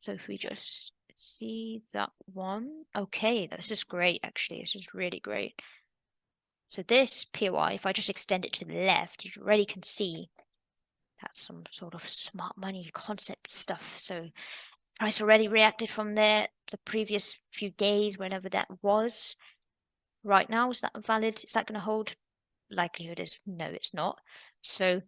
So if we just see that one, okay, this is great actually. This is really great. So this POI, if I just extend it to the left, you already can see that's some sort of smart money concept stuff. So price already reacted from there the previous few days, whenever that was. Right now, is that valid? Is that going to hold? Likelihood is no, it's not. So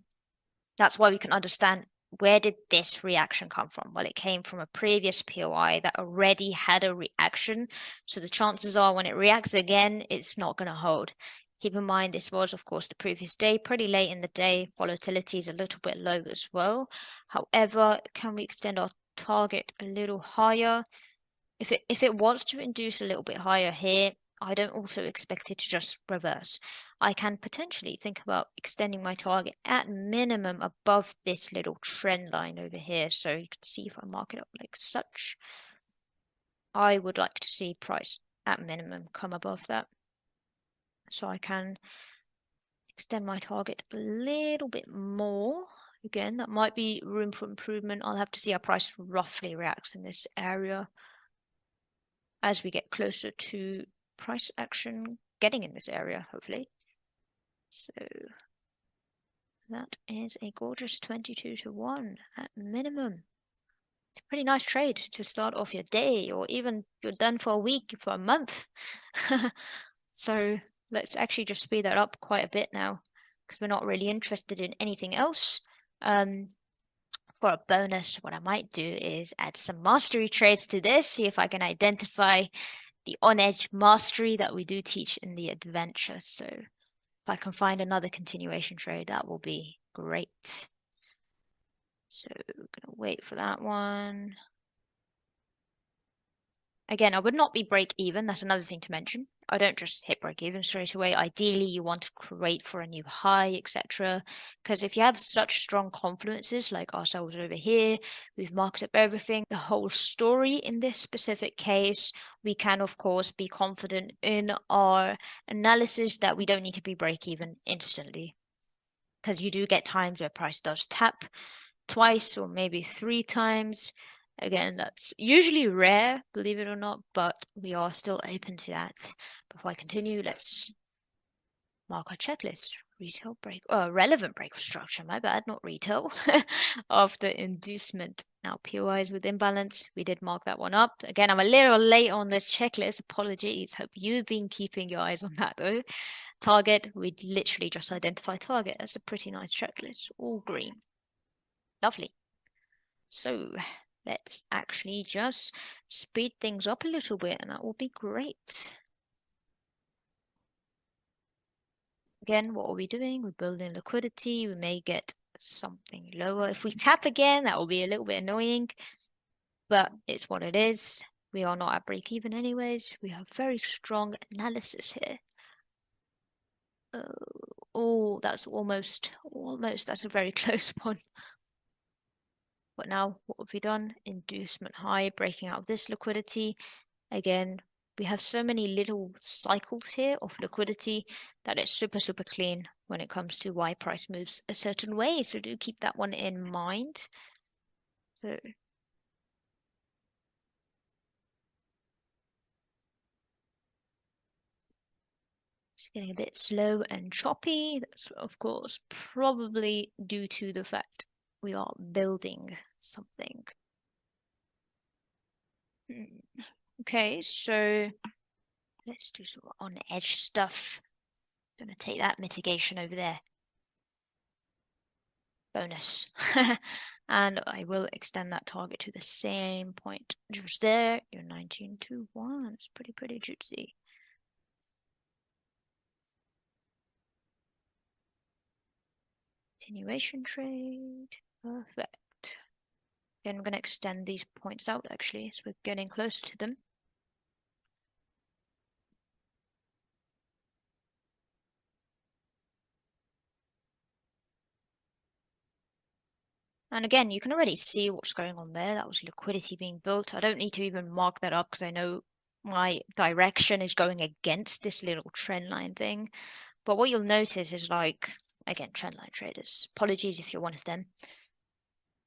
that's why we can understand, where did this reaction come from? Well, it came from a previous POI that already had a reaction. So the chances are when it reacts again, it's not going to hold. Keep in mind, this was, of course, the previous day, pretty late in the day. Volatility is a little bit low as well. However, can we extend our target a little higher? If it wants to induce a little bit higher here, I don't also expect it to just reverse. I can potentially think about extending my target at minimum above this little trend line over here. So you can see if I mark it up like such, I would like to see price at minimum come above that. So I can extend my target a little bit more. Again, that might be room for improvement. I'll have to see how price roughly reacts in this area as we get closer to price action getting in this area, hopefully. So that is a gorgeous 22-1 at minimum. It's a pretty nice trade to start off your day, or even you're done for a week, for a month. So let's actually just speed that up quite a bit now, because we're not really interested in anything else. For a bonus, what I might do is add some mastery trades to this, see if I can identify the on-edge mastery that we do teach in the adventure. So if I can find another continuation trade, that will be great. So we're going to wait for that one. Again, I would not be break even. That's another thing to mention. I don't just hit break even straight away. Ideally, you want to create for a new high, etc. Because if you have such strong confluences like ourselves over here, we've marked up everything, the whole story in this specific case, we can, of course, be confident in our analysis that we don't need to be break even instantly. Because you do get times where price does tap twice or maybe 3 times. Again, that's usually rare, believe it or not, but we are still open to that. Before I continue, let's mark our checklist. Retail break, relevant break of structure, my bad, not retail, of the inducement. Now, POIs with imbalance, we did mark that one up. Again, I'm a little late on this checklist, apologies. Hope you've been keeping your eyes on that though. Target, we literally just identify target. That's a pretty nice checklist, all green. Lovely. So let's actually just speed things up a little bit, and that will be great. Again, what are we doing? We're building liquidity. We may get something lower. If we tap again, that will be a little bit annoying, but it's what it is. We are not at break even anyways. We have very strong analysis here. Oh, that's almost, that's a very close one. But now, what have we done? Inducement high, breaking out of this liquidity. Again, we have so many little cycles here of liquidity that it's super, super clean when it comes to why price moves a certain way. So do keep that one in mind. So it's getting a bit slow and choppy. That's, of course, probably due to the fact we are building something. Okay, so let's do some on-edge stuff. Gonna take that mitigation over there. Bonus. And I will extend that target to the same point just there. You're 19-1. It's pretty juicy. Continuation trade. Perfect. Then we're going to extend these points out actually, so we're getting closer to them. And again, you can already see what's going on there. That was liquidity being built. I don't need to even mark that up because I know my direction is going against this little trend line thing. But what you'll notice is, like, again, trendline traders. Apologies if you're one of them.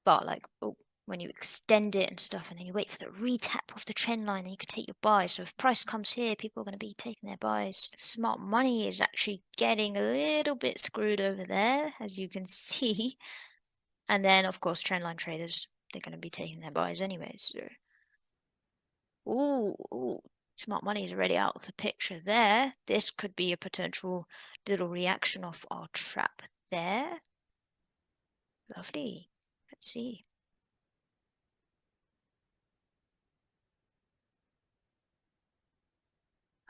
But like, oh, when you extend it and stuff, and then you wait for the retap of the trend line, and you could take your buys. So if price comes here, people are going to be taking their buys. Smart money is actually getting a little bit screwed over there, as you can see. And then, of course, trendline traders, they're going to be taking their buys anyway. So, ooh, smart money is already out of the picture there. This could be a potential little reaction of our trap there. Lovely. Let's see.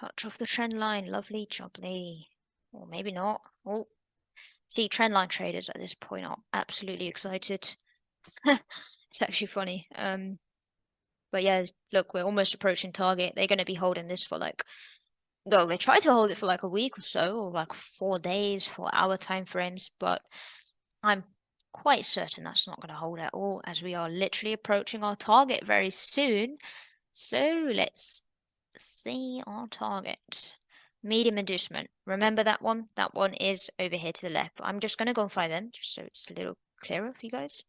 Touch off the trend line. Lovely, jubbly. Or maybe not. Oh, see, trendline traders at this point are absolutely excited. It's actually funny. But yeah, look, we're almost approaching target. They're going to be holding this for like, no, they try to hold it for like a week or so, or like 4 days, 4-hour time frames. But I'm quite certain that's not going to hold at all, as we are literally approaching our target very soon. So let's see our target. Medium inducement. Remember that one? That one is over here to the left. I'm just going to go and find them, just so it's a little clearer for you guys.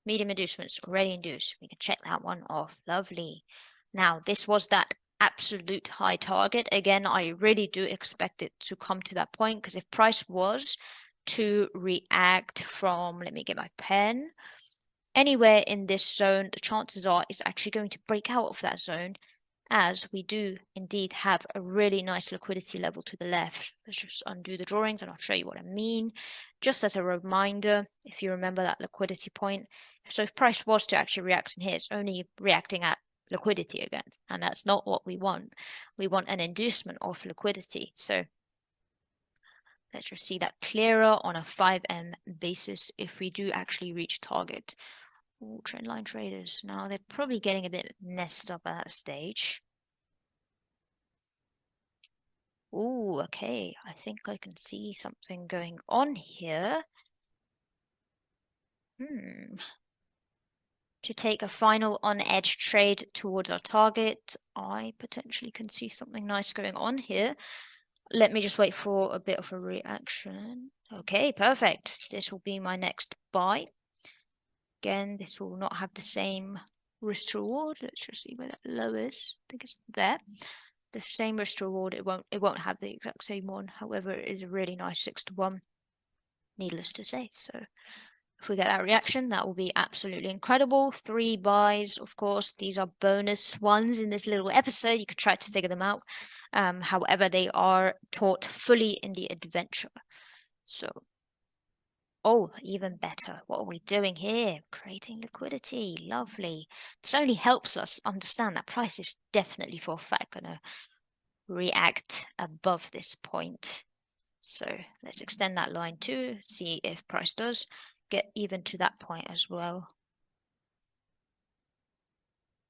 Medium inducements already induced. We can check that one off. Lovely. Now, this was that absolute high target. Again, I really do expect it to come to that point, because if price was to react from, let me get my pen, anywhere in this zone, the chances are it's actually going to break out of that zone, as we do indeed have a really nice liquidity level to the left. Let's just undo the drawings and I'll show you what I mean. Just as a reminder, if you remember that liquidity point, so if price was to actually react in here, it's only reacting at liquidity again, and that's not what we want. We want an inducement of liquidity. So let's just see that clearer on a 5M basis if we do actually reach target. Ooh, trendline traders. Now they're probably getting a bit messed up at that stage. Ooh, okay. I think I can see something going on here. To take a final on-edge trade towards our target, I potentially can see something nice going on here. Let me just wait for a bit of a reaction. Okay, perfect. This will be my next buy. Again, this will not have the same risk reward. Let's just see where that low is. I think it's there. The same risk reward. It won't have the exact same one. However, it is a really nice 6-to-1. Needless to say. So if we get that reaction, that will be absolutely incredible. 3 buys, of course. These are bonus ones in this little episode. You could try to figure them out. However, they are taught fully in the adventure. So, oh, even better. What are we doing here? Creating liquidity. Lovely. This only helps us understand that price is definitely for a fact going to react above this point. So let's extend that line too, see if price does get even to that point as well.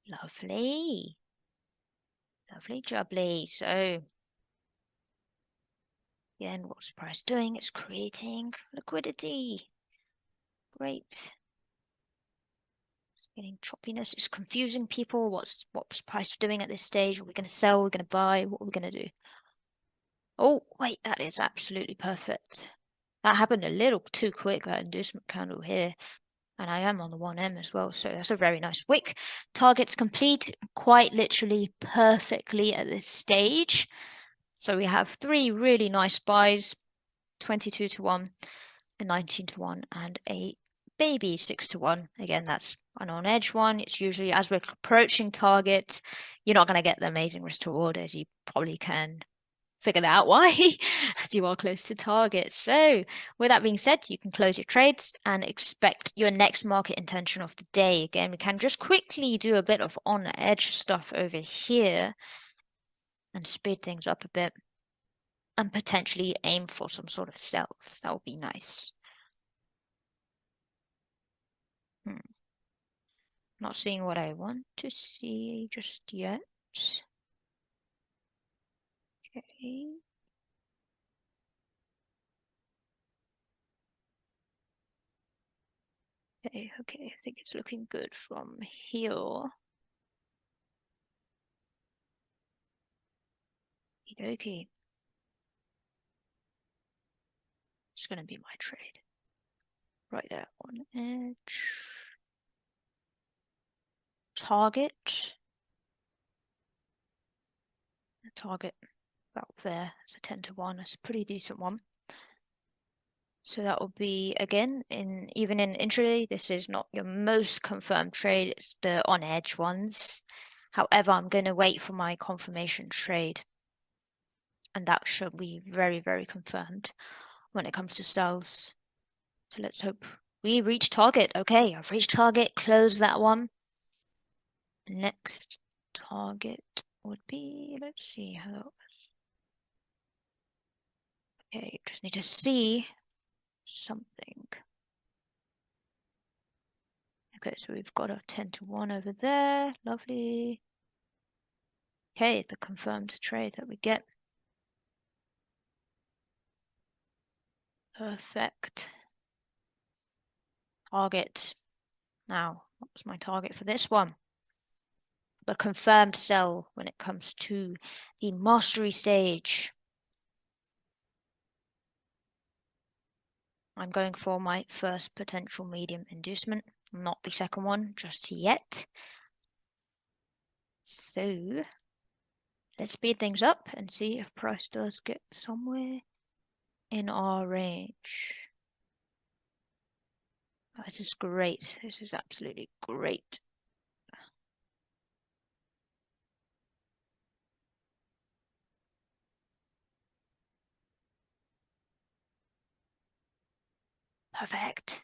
Lovely. Lovely jubbly. So again, what's price doing? It's creating liquidity. Great. It's getting choppiness. It's confusing people. What's price doing at this stage? Are we going to sell? Are we going to buy? What are we going to do? Oh, wait, that is absolutely perfect. That happened a little too quick, that inducement candle here. And I am on the 1M as well, so that's a very nice wick. Target's complete quite literally perfectly at this stage. So we have 3 really nice buys, 22-to-1, a 19-to-1, and a baby 6-to-1. Again, that's an on-edge one. It's usually, as we're approaching target, you're not going to get the amazing risk to reward, as you probably can figure that out why, as you are close to target. So with that being said, you can close your trades and expect your next market intention of the day. Again, we can just quickly do a bit of on-edge stuff over here and speed things up a bit and potentially aim for some sort of stealth. That would be nice. Not seeing what I want to see just yet. Okay. Okay, I think it's looking good from here. Okay. It's going to be my trade. Right there on edge. target. The target about there. It's a 10-to-1. It's a pretty decent one. So that will be, again, even in intraday, this is not your most confirmed trade. It's the on-edge ones. However, I'm going to wait for my confirmation trade. And that should be very, very confirmed when it comes to sells. So let's hope we reach target. Okay, I've reached target. Close that one. Next target would be, let's see how that was. Okay, just need to see something. Okay, so we've got a 10-to-1 over there. Lovely. Okay, the confirmed trade that we get. Perfect. Target. Now, what's my target for this one? The confirmed sell when it comes to the mastery stage. I'm going for my first potential medium inducement, not the second one just yet. So let's speed things up and see if price does get somewhere in our range. Oh, this is great. This is absolutely great. Perfect.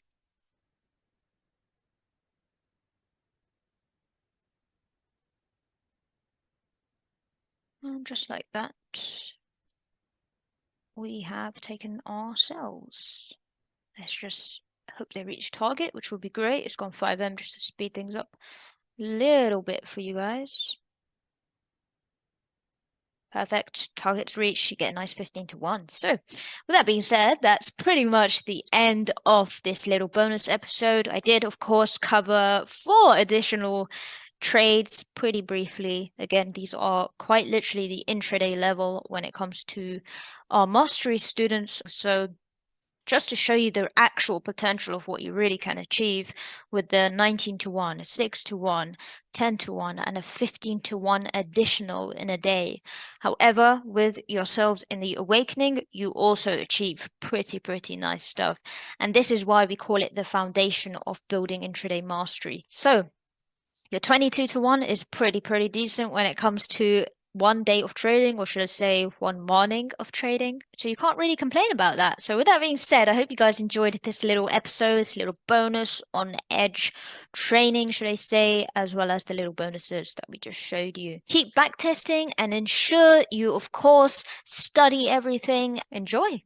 And just like that, we have taken our sells. Let's just hope they reach target, which will be great. It's gone 5M just to speed things up a little bit for you guys. Perfect. Target's reached. You get a nice 15-to-1. So, with that being said, that's pretty much the end of this little bonus episode. I did, of course, cover 4 additional trades pretty briefly. Again, these are quite literally the intraday level when it comes to our mastery students. So, just to show you the actual potential of what you really can achieve with the 19-to-1, a 6-to-1, 10-to-1, and a 15-to-1 additional in a day. However, with yourselves in the awakening, you also achieve pretty nice stuff. And this is why we call it the foundation of building intraday mastery. So your 22-to-1 is pretty decent when it comes to one day of trading, or should I say one morning of trading. So you can't really complain about that. So with that being said, I hope you guys enjoyed this little episode, this little bonus on edge training, should I say, as well as the little bonuses that we just showed you. Keep backtesting and ensure you, of course, study everything. Enjoy.